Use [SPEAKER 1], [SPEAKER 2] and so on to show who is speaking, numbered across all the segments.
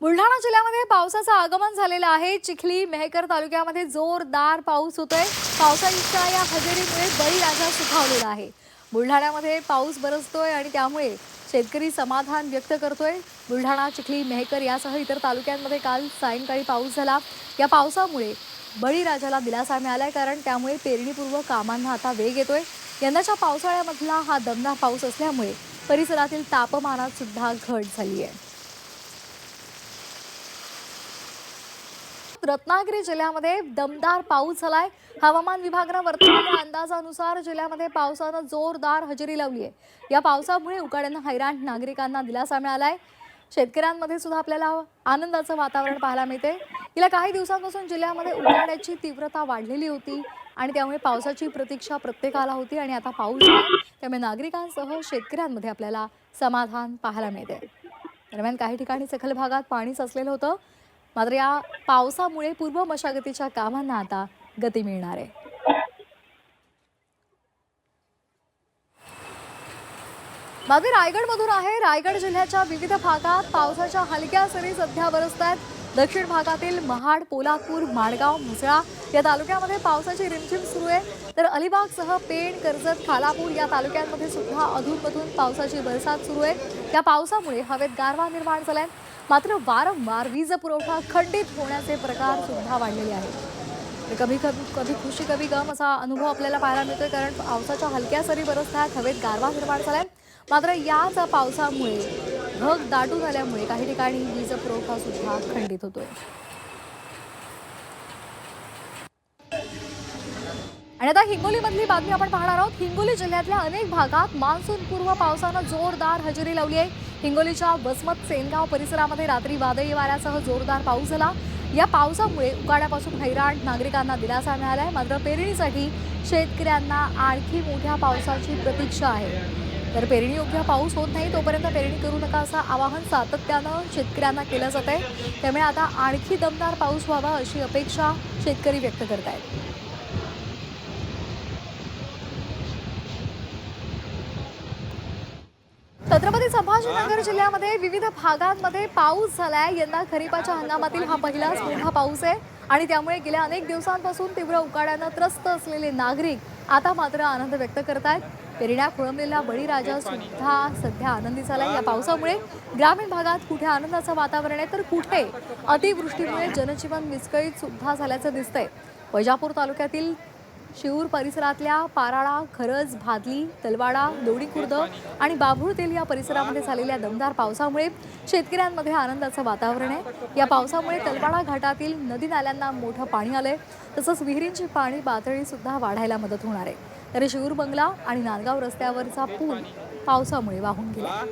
[SPEAKER 1] बुलढाणा जिल्ह्यामध्ये पावसाचं आगमन झालेलं आहे। चिखली मेहकर तालुक्यामध्ये जोरदार पाऊस होतोय। पावसाच्या या हजेरीमुळे बळीराजा सुखावलेला आहे। बुलढाण्यामध्ये पाऊस बरसतोय आणि त्यामुळे शेतकरी समाधान व्यक्त करतोय। बुलढाणा, चिखली, मेहकर यासह इतर तालुक्यांमध्ये काल सायंकाळी पाऊस झाला। या पावसामुळे बळीराजाला दिलासा मिळालाय, कारण त्यामुळे पेरणीपूर्व कामांना आता वेग येतोय। यंदाच्या पावसाळ्यामधला हा दमदार पाऊस असल्यामुळे परिसरातील तापमानात सुद्धा घट झाली आहे। रत्नागिरी जिल्ह्यामध्ये दमदार पाऊस झालाय। हवामान विभागाने वर्तवलेल्या अंदाजानुसार जिल्ह्यामध्ये पावसाने जोरदार हजेरी लावली आहे। या पावसामुळे उकाड्याने हैराण नागरिकांना दिलासा मिळालाय। शेतकऱ्यांमध्ये सुद्धा आपल्याला आनंदाचं वातावरण पाहायला मिळते। गेल्या काही दिवसांपासून जिल्ह्यामध्ये उकाड्याची तीव्रता वाढलेली होती आणि त्यामुळे पावसाची प्रतीक्षा प्रत्येकाला होती आणि आता पाऊस झालाय, त्यामुळे नागरिकांसह शेतकऱ्यांमध्ये आपल्याला समाधान पाहायला मिळते। दरम्यान काही ठिकाणी सखल भागात पाणी साचलेलं होतं, मात्र या पावसामुळे पूर्व मशागतीच्या कामांना आता गती मिळणार आहे। बातमी रायगडमधून आहे। रायगड जिल्ह्याच्या विविध भागात पावसाच्या हलक्या सरी सध्या बरसतात। दक्षिण भागातील महाड, पोलादपूर, माणगाव, म्हसळा या तालुक्यामध्ये पावसाची रिमझिम सुरू आहे, तर अलिबागसह पेण, कर्जत, खालापूर या तालुक्यांमध्ये सुद्धा अधूनमधून पावसाची बरसात सुरू आहे। या पावसामुळे हवेत गारवा निर्माण झालाय, मात्र वारंवार वीज पुरवठा खंडित होण्याचे प्रकार सुद्धा वाढलेले आहेत। कभी खुशी कभी गम असा अनुभव आपल्याला पाहायला मिळतोय, कारण पावसाच्या हलक्या सरी बरसतात, हवेत गारवा निर्माण झालाय। मात्र याच पावसामुळे ढग दाटून आल्यामुळे काही ठिकाणी वीज पुरवठा सुद्धा खंडित होतोय। आणि आता हिंगोलीमधली बातमी आपण पाहणार आहोत। हिंगोली जिल्ह्यातल्या अनेक भागात मान्सून पूर्व पावसाने जोरदार हजेरी लावली आहे। हिंगोलीच्या वसमत सेनगाव परिसरामध्ये रात्री वादळी वाऱ्यासह जोरदार पाऊस झाला। या पावसामुळे उकाड्यापासून हैराण नागरिकांना दिलासा मिळालाय, मात्र पेरणीसाठी शेतकऱ्यांना आणखी मोठ्या पावसाची प्रतीक्षा आहे। तर पेरणीयोग्य पाऊस होत नाही तोपर्यंत पेरणी करू नका असं आवाहन सातत्यानं शेतकऱ्यांना केलं जात आहे। त्यामुळे आता आणखी दमदार पाऊस व्हावा अशी अपेक्षा शेतकरी व्यक्त करत आहेत। छत्रपती संभाजीनगर जिल्ह्यामध्ये विविध भागांमध्ये पाऊस झालाय। यंदा खरीपाच्या हंगामातील हा पहिलाच मोठा पाऊस आहे आणि त्यामुळे गेल्या अनेक दिवसांपासून तीव्र उकाड्याने त्रस्त असलेले नागरिक आता मात्र आनंद व्यक्त करतायत। पेरण्या खोळंबलेला बळीराजा सुद्धा सध्या आनंदी झालाय। या पावसामुळे ग्रामीण भागात कुठे आनंदाचं वातावरण आहे, तर कुठे अतिवृष्टीमुळे जनजीवन विस्कळीत सुद्धा झाल्याचं दिसतंय। वैजापूर तालुक्यातील शिऊर परिसरातल्या पाराळा, खरज, भादली, तलवाडा, लोणी खुर्द आणि बाभुळतेल या परिसरामध्ये झालेल्या दमदार पावसामुळे शेतकऱ्यांमध्ये आनंदाचं वातावरण आहे। या पावसामुळे तलवाडा घाटातील नदी नाल्यांना मोठं पाणी आलंय, तसंच विहिरींची पाणी पातळी सुद्धा वाढायला मदत होणार आहे। तर शिऊर बंगला आणि नांदगाव रस्त्यावरचा पूल पावसामुळे वाहून गेला।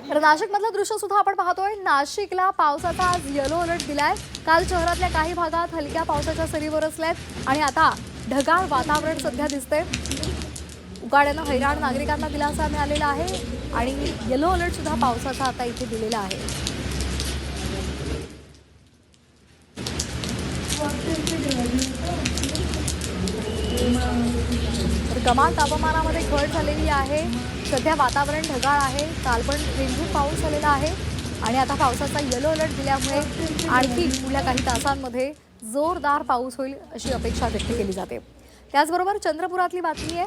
[SPEAKER 1] तर नाशिकमधलं दृश्य सुद्धा आपण पाहतोय। नाशिकला पावसाचा आज येलो अलर्ट दिलाय। काल शहरातल्या काही भागात हलक्या पावसाच्या सरी बरसल्यात आणि आता ढगाळ वातावरण सध्या दिसतंय। उकाड्यानं हैराण नागरिकांना दिलासा मिळालेला आहे आणि येलो अलर्ट सुद्धा पावसाचा आता इथे दिलेला आहे। तर कमाल तापमानामध्ये घट झालेली आहे। सध्या वातावरण ढगाळ आहे। काल पण रिमझिम पाऊस झालेला आहे आणि आता पावसाचा येलो अलर्ट दिल्यामुळे आणखी पुढल्या काही तासांमध्ये जोरदार पाऊस होईल अशी अपेक्षा व्यक्त केली जाते। त्याचबरोबर चंद्रपुरातली बातमी आहे।